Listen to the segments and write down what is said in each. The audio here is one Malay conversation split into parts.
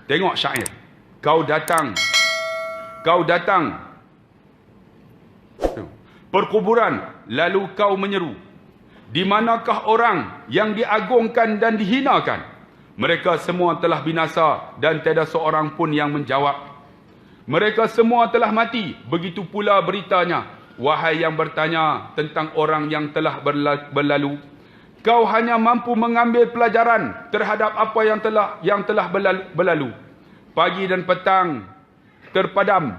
Tengok syair. Kau datang perkuburan, lalu kau menyeru, di manakah orang yang diagungkan dan dihinakan? Mereka semua telah binasa dan tiada seorang pun yang menjawab. Mereka semua telah mati. Begitu pula beritanya. Wahai yang bertanya tentang orang yang telah berlalu, kau hanya mampu mengambil pelajaran terhadap apa yang telah berlalu. Pagi dan petang terpendam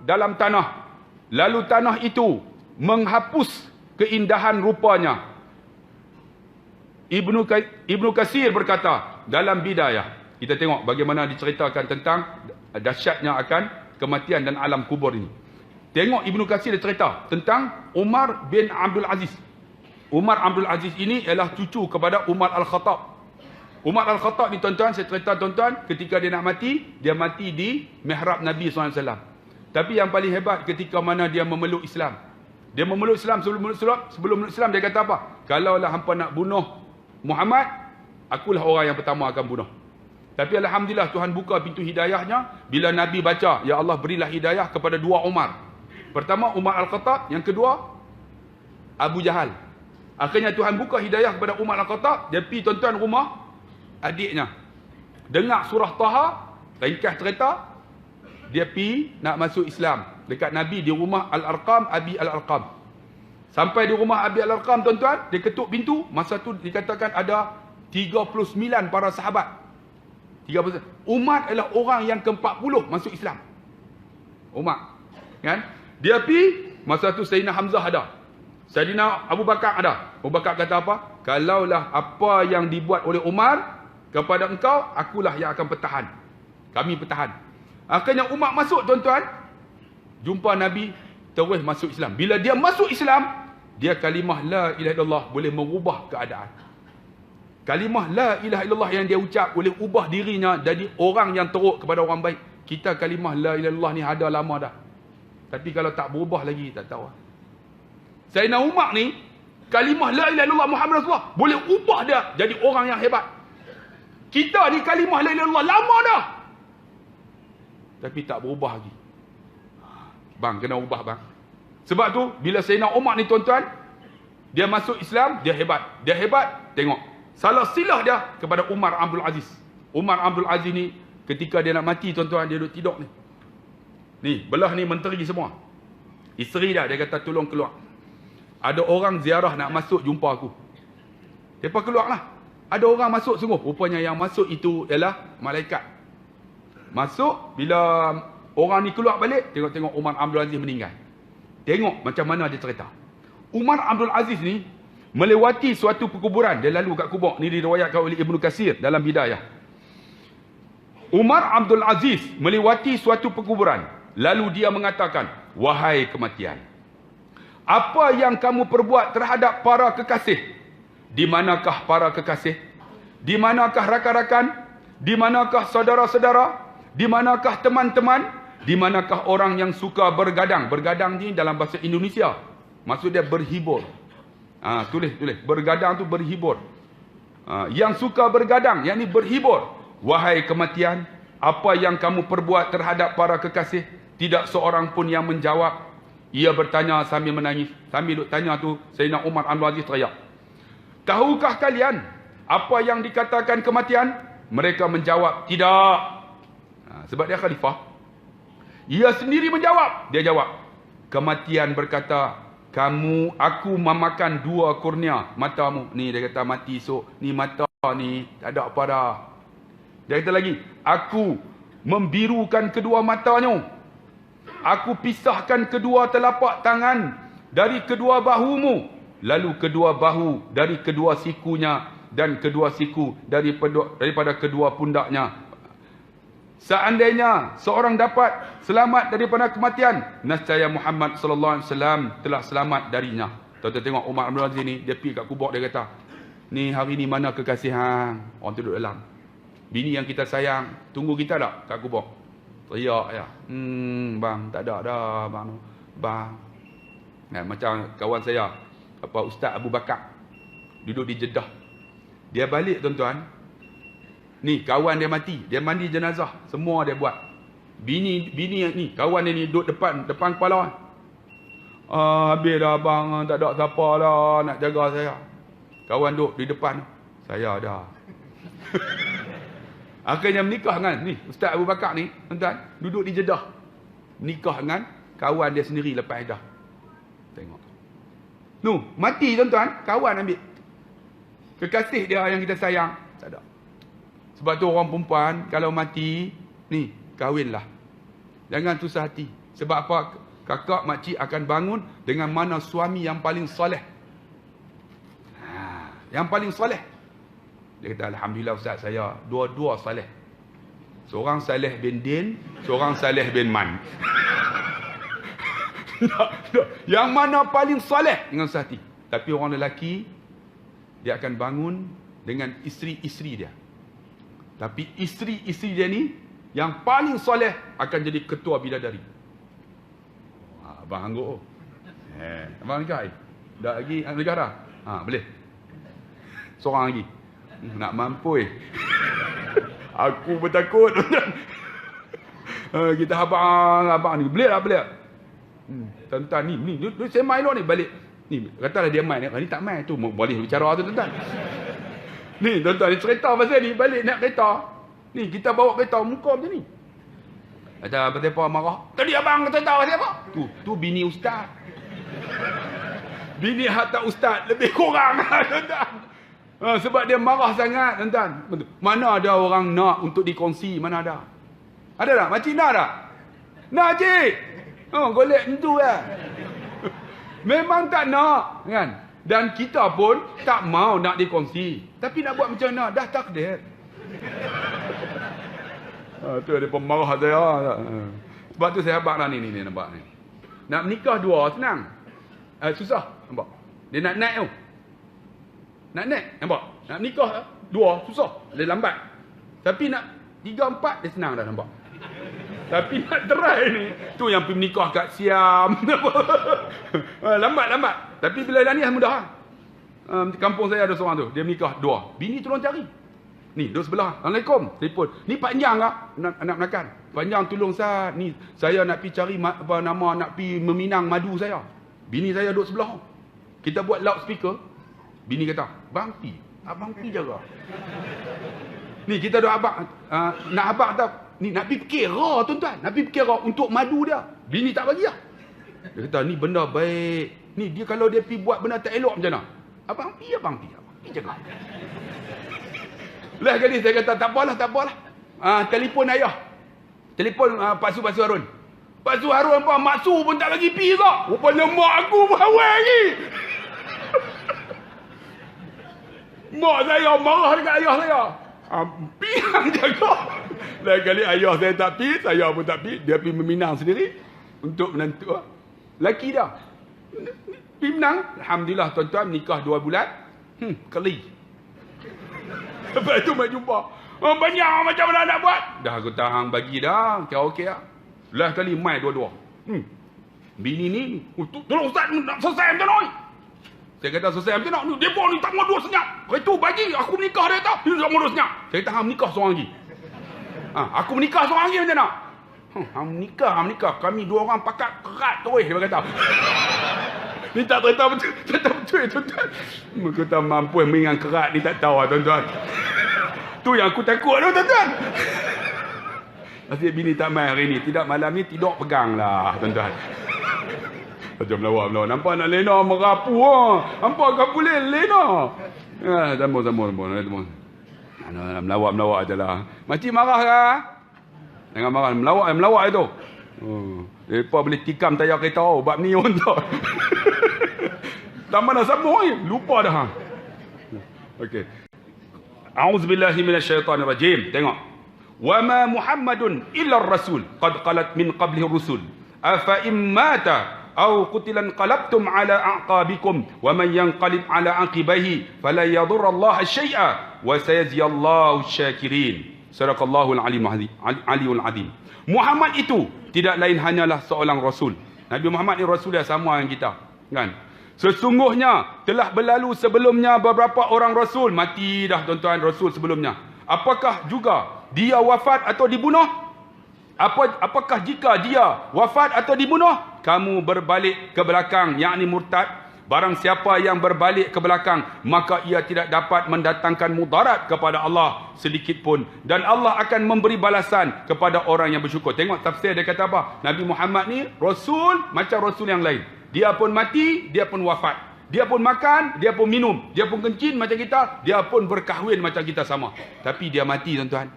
dalam tanah. Lalu tanah itu menghapus keindahan rupanya. Ibnu Katsir berkata dalam Bidayah, kita tengok bagaimana diceritakan tentang dahsyatnya akan kematian dan alam kubur ini. Tengok Ibnu Katsir dia cerita tentang Umar bin Abdul Aziz. Umar Abdul Aziz ini ialah cucu kepada Umar Al-Khattab. Umar Al-Khattab ni tuan-tuan, saya cerita tuan-tuan, ketika dia nak mati, dia mati di mihrab Nabi SAW. Tapi yang paling hebat ketika mana dia memeluk Islam. Dia memeluk Islam, sebelum memeluk Islam dia kata apa? Kalaulah hampa nak bunuh Muhammad, akulah orang yang pertama akan bunuh. Tapi alhamdulillah Tuhan buka pintu hidayahnya bila Nabi baca, ya Allah berilah hidayah kepada dua Umar. Pertama Umar Al-Khattab, yang kedua Abu Jahal. Akhirnya Tuhan buka hidayah kepada Umar Al-Khattab, dia pergi tuan-tuan rumah adiknya. Dengar surah Taha, ringkas cerita, dia pergi nak masuk Islam dekat Nabi di rumah Al-Arqam, Abi Al-Arqam. Sampai di rumah Abi Al-Arqam tuan-tuan, dia ketuk pintu, masa tu dikatakan ada 39 para sahabat. 39. Umar adalah orang yang ke-40 masuk Islam. Umar, kan? Dia pergi, masa tu Sayyidina Hamzah ada. Sayyidina Abu Bakar ada. Abu Bakar kata apa? Kalaulah apa yang dibuat oleh Umar kepada engkau, akulah yang akan pertahan. Kami pertahan. Akhirnya Umar masuk tuan-tuan, jumpa Nabi, terus masuk Islam. Bila dia masuk Islam, dia kalimah la ilaha illallah boleh mengubah keadaan. Kalimah la ilaha illallah yang dia ucap boleh ubah dirinya jadi orang yang teruk kepada orang baik. Kita kalimah la ilaha illallah ni ada lama dah. Tapi kalau tak berubah lagi, tak tahu. Sayyidina Umar ni, kalimah la ilaha illallah Muhammad Rasulullah boleh ubah dia jadi orang yang hebat. Kita ni kalimah la ilaha illallah lama dah, tapi tak berubah lagi. Bang, kena ubah bang. Sebab tu, bila Sayyidina Umar ni tuan-tuan, dia masuk Islam, dia hebat. Dia hebat, tengok. Salah silah dia kepada Umar Abdul Aziz. Umar Abdul Aziz ni, ketika dia nak mati tuan-tuan, dia duduk tidur ni. Ni, belah ni menteri semua. Isteri dia kata tolong keluar. Ada orang ziarah nak masuk jumpa aku. Mereka keluarlah. Ada orang masuk sungguh. Rupanya yang masuk itu ialah malaikat. Masuk, bila orang ni keluar balik, tengok-tengok Umar Abdul Aziz meninggal. Tengok macam mana dia cerita. Umar Abdul Aziz ni melewati suatu perkuburan. Dia lalu kat kubur. Ni diriwayatkan oleh Ibnu Katsir dalam Bidayah. Umar Abdul Aziz melewati suatu perkuburan. Lalu dia mengatakan, wahai kematian, apa yang kamu perbuat terhadap para kekasih? Di manakah para kekasih? Di manakah rakan-rakan? Di manakah saudara-saudara? Di manakah teman-teman? Di manakah orang yang suka bergadang? Bergadang ni dalam bahasa Indonesia, maksud dia berhibur. Tulis. Bergadang tu berhibur. Yang suka bergadang, yakni berhibur. Wahai kematian, apa yang kamu perbuat terhadap para kekasih? Tidak seorang pun yang menjawab. Ia bertanya sambil menangis. Sambil duk tanya tu, Sayyidina Umar Abdul Aziz teriak, tahukah kalian apa yang dikatakan kematian? Mereka menjawab, tidak. Sebab dia khalifah. Ia sendiri menjawab. Dia jawab, kematian berkata, aku memakan 2 kurnia matamu. Ni dia kata mati esok. Ni mata ni tak ada apa dah. Dia kata lagi, aku membirukan kedua matanya. Aku pisahkan kedua telapak tangan dari kedua bahumu. Lalu kedua bahu dari kedua sikunya. Dan kedua siku daripada kedua pundaknya. Seandainya seorang dapat selamat daripada kematian, nescaya Muhammad sallallahu alaihi wasallam telah selamat darinya. Tuan-tuan tengok Umar Abdul Aziz ni, dia pergi kat kubur, dia kata, ni hari ni mana kekasih hang? Orang tu duduk dalam. Bini yang kita sayang, tunggu kita tak kat kubur? Teriak ya. Bang, tak ada dah bang. Bang. Macam kawan saya, Ustaz Abu Bakar, duduk di Jeddah. Dia balik tuan-tuan. Ni kawan dia mati, dia mandi jenazah, semua dia buat. Bini ni, kawan dia ni duduk depan kepala. Habis dah abang, tak ada siapa dah nak jaga saya. Kawan duduk di depan, saya dah. Akhirnya menikah dengan ni Ustaz Abu Bakar ni, tuan-tuan, duduk di Jeddah. Nikah dengan kawan dia sendiri lepas dah. Tengok. Mati tuan-tuan, kawan ambil. Kekasih dia yang kita sayang, tak ada. Sebab tu orang perempuan kalau mati, ni kahwinlah. Jangan susah hati. Sebab apa? Kakak makcik akan bangun dengan mana suami yang paling soleh. Yang paling soleh. Dia kata, Alhamdulillah Ustaz, saya dua-dua soleh. Seorang Saleh bin Din, seorang Saleh bin Man. Yang mana paling soleh dengan sehati. Tapi orang lelaki, dia akan bangun dengan isteri-isteri dia. Tapi isteri-isteri dia ni, yang paling soleh akan jadi ketua bidadari. Abang angguk. Abang nikah? Dah lagi negara? Boleh. Seorang lagi. Nak mampu Aku bertakut. Kita abang ni. Boleh tak? Tuan-tuan ni saya main ni balik. Ni katalah dia main ni tak main tu boleh bicara tu tuan-tuan. Ni tuan-tuan ni cerita pasal ni balik nak kereta. Ni kita bawa kereta muka macam ni. Ada apa marah. Tadi abang cerita pasal apa? Tu bini ustaz. Bini hatta ustaz lebih kurang tuan-tuan. Sebab dia marah sangat tuan-tuan. Mana ada orang nak untuk dikongsi, mana ada? Ada tak? Makcik nak tak? Nak cik. Golek tentu lah. Memang tak nak kan? Dan kita pun tak mau nak dikongsi. Tapi nak buat macam mana? Dah takdir. Tu ada pemarah saya. Sebab tu saya habaq lah ni nampak ni. Nak menikah dua senang. Susah nampak. Dia nak naik tu. Nak naik nampak. Nak menikah dua susah. Dia lambat. Tapi nak 3, 4 dia senang dah nampak. Tapi nak try ni, tu yang pergi menikah kat Siam. Lambat. Tapi bila dah ni mudah. Kampung saya ada seorang tu, dia menikah 2. Bini tolong cari. Ni, duduk sebelah. Assalamualaikum. Telefon. Ni panjang tak? Nak makan. Panjang tolong saya. Ni, saya nak pergi cari nak pergi meminang madu saya. Bini saya duduk sebelah. Kita buat loudspeaker. Bini kata, abang pi jaga. Ni kita dah abang nak abang tak? Ni nak pergi kira tuan-tuan. Nak pergi kira untuk madu dia. Bini tak bagi lah. Dia kata ni benda baik. Ni dia kalau dia pergi buat benda tak elok macam mana? Abang pi jaga. Lah kali saya kata tak apalah. Telefon ayah. Telefon Pak Su Harun. Pak Su Harun apa? Mak Su pun tak bagi pi ke? Rupanya mak aku bawai lagi. Mak saya marah dekat ayah saya. Pi yang jaga. Lain kali ayah saya tak pi, saya pun tak pi. Dia pergi meminang sendiri untuk menentu. Laki dah. Pergi menang. Alhamdulillah tuan-tuan nikah 2 bulan. Keli. Lepas tu mai jumpa. Banyak macam mana nak buat? Dah aku tahan bagi dah. Okey lah. Last kali mai 2-2. Bini ni. Tolong Ustaz nak selesai macam mana? Saya kata selesai macam mana? Dia pun ni tak mau 2 senyap. Itu bagi aku menikah dia tak. Dia tak mau 2 senyap. Saya kata menikah seorang lagi. Aku menikah seorang lagi macam mana? Menikah. Kami 2 orang pakat kerat terus. Dia kata. Ni tak cerita betul. Tuan-tuan. Kita mampu mengingat kerat ni tak tahu tuan-tuan. Tu yang aku takut tu tuan-tuan. Nasib bini tak main hari ni. Tidak malam ni tidur pegang lah tuan-tuan. Macam melawak. Nampak nak lena merapu lah. Nampak kau boleh lena. Sama. Melawak je lah. Makcik marah lah. Jangan marah. Melawak tu. Mereka boleh tikam tayar kereta. Bab ni pun tak. Tak mana sama ni. Lupa dah. Okey. A'udzubillahi minasyaitanirrajim. Tengok. Wa ma Muhammadun illa ar-rasul qad qalat min qablihi ar-rusul. Afa immata aw qutilan qalabtum ala a'qabikum wa man yanqalib ala aqibaihi fala yadurra Allah syai'a wa sayajziyallahu asy-syakirin. Sadaqallahu al-aliyyul azim. Muhammad itu tidak lain hanyalah seorang rasul. Nabi Muhammad ni rasul yang sama dengan kita, kan? Sesungguhnya telah berlalu sebelumnya beberapa orang rasul. Mati dah tuan-tuan rasul sebelumnya. Apakah juga dia wafat atau dibunuh? Apakah jika dia wafat atau dibunuh, kamu berbalik ke belakang, yakni murtad? Barang siapa yang berbalik ke belakang, maka ia tidak dapat mendatangkan mudarat kepada Allah sedikit pun. Dan Allah akan memberi balasan kepada orang yang bersyukur. Tengok tafsir dia kata apa? Nabi Muhammad ni Rasul macam Rasul yang lain. Dia pun mati, dia pun wafat. Dia pun makan, dia pun minum. Dia pun kencing macam kita, dia pun berkahwin macam kita sama. Tapi dia mati, tuan-tuan.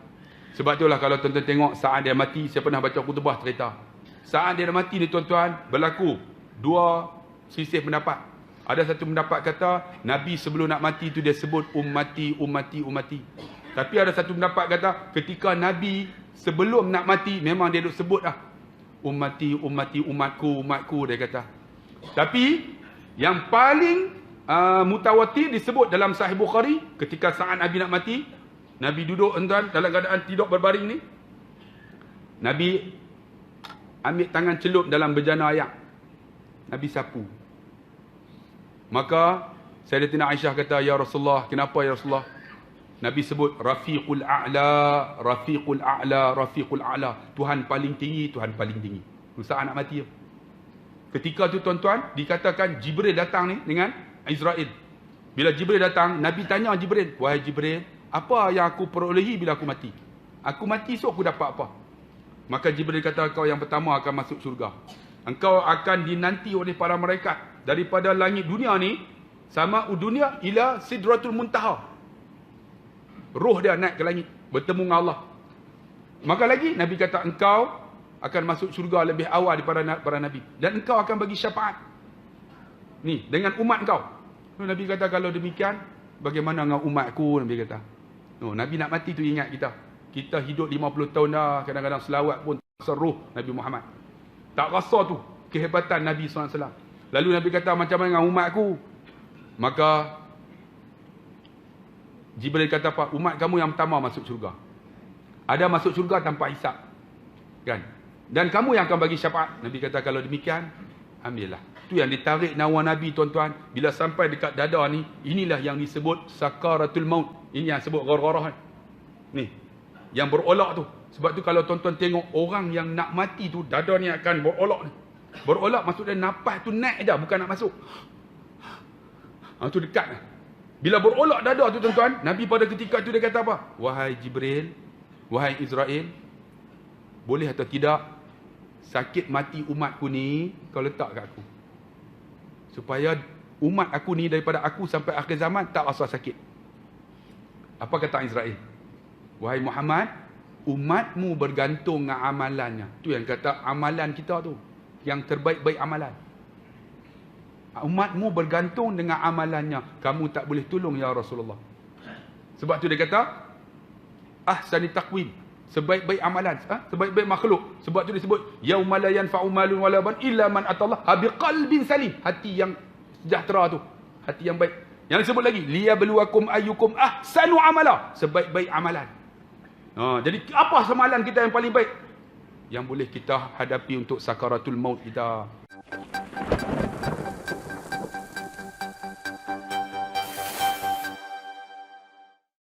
Sebab itulah kalau tuan-tuan tengok saat dia mati, saya pernah baca khutbah cerita. Saat dia mati ni tuan-tuan, berlaku dua sisi pendapat. Ada satu pendapat kata, Nabi sebelum nak mati tu dia sebut ummati, ummati, ummati. Tapi ada satu pendapat kata, ketika Nabi sebelum nak mati, memang dia duk sebut lah. Ummati, ummati, umatku, umatku, dia kata. Tapi, yang paling mutawatir disebut dalam Sahih Bukhari, ketika saat Nabi nak mati, Nabi duduk tuan dalam keadaan tidur berbaring ni. Nabi ambil tangan celup dalam bejana ayak. Nabi sapu. Maka Sayyidatina Aisyah kata, ya Rasulullah, kenapa ya Rasulullah? Nabi sebut Rafiqul A'la, Rafiqul A'la, Rafiqul A'la. Tuhan paling tinggi, Tuhan paling tinggi. Saat nak mati. Ketika tu tuan-tuan, dikatakan Jibril datang ni dengan Israel. Bila Jibril datang, Nabi tanya Jibril, wahai Jibril, apa yang aku perolehi bila aku mati? Aku mati, so aku dapat apa? Maka Jibril kata, kau yang pertama akan masuk syurga. Engkau akan dinanti oleh para malaikat daripada langit dunia ni, sama dunia ila Sidratul Muntaha. Roh dia naik ke langit, bertemu dengan Allah. Maka lagi Nabi kata, engkau akan masuk syurga lebih awal daripada para nabi, dan engkau akan bagi syafaat ni dengan umat engkau. Nabi kata, kalau demikian bagaimana dengan umatku? Nabi kata. Nabi nak mati tu ingat kita. Kita hidup 50 tahun dah, kadang-kadang selawat pun seruh Nabi Muhammad. Tak rasa tu kehebatan Nabi SAW. Lalu Nabi kata, macam mana dengan umatku? Maka Jibril kata apa? Umat kamu yang pertama masuk syurga. Ada masuk syurga tanpa hisap. Kan? Dan kamu yang akan bagi syafaat. Nabi kata, kalau demikian, ambillah. Itu yang ditarik nyawa Nabi, tuan-tuan. Bila sampai dekat dada ni, inilah yang disebut sakaratul maut. Ini yang sebut ghargharah ni. Yang berolak tu. Sebab tu kalau tuan-tuan tengok orang yang nak mati tu, dada ni akan berolak ni. Berolak maksudnya nafas tu naik dah, bukan nak masuk. Tu dekat lah. Bila berolak dada tu tuan-tuan, Nabi pada ketika tu dia kata apa? Wahai Jibril, wahai Israel, boleh atau tidak sakit mati umatku ni kau letak kat aku, supaya umat aku ni daripada aku sampai akhir zaman tak rasa sakit. Apa kata Israel? Wahai Muhammad, umatmu bergantung dengan amalannya. Tu yang kata amalan kita tu, yang terbaik-baik amalan. Umatmu bergantung dengan amalannya. Kamu tak boleh tolong ya Rasulullah. Sebab tu dia kata ahsani taqwim, sebaik-baik amalan, sebaik-baik makhluk. Sebab tu disebut yauma la yanfa'u malun wala ban illa man atallah biqalbin salim. Hati yang sejahtera tu, hati yang baik. Yang disebut lagi liyabluwakum ayyukum ahsanu amala, sebaik-baik amalan. Jadi apa amalan kita yang paling baik yang boleh kita hadapi untuk sakaratul maut kita?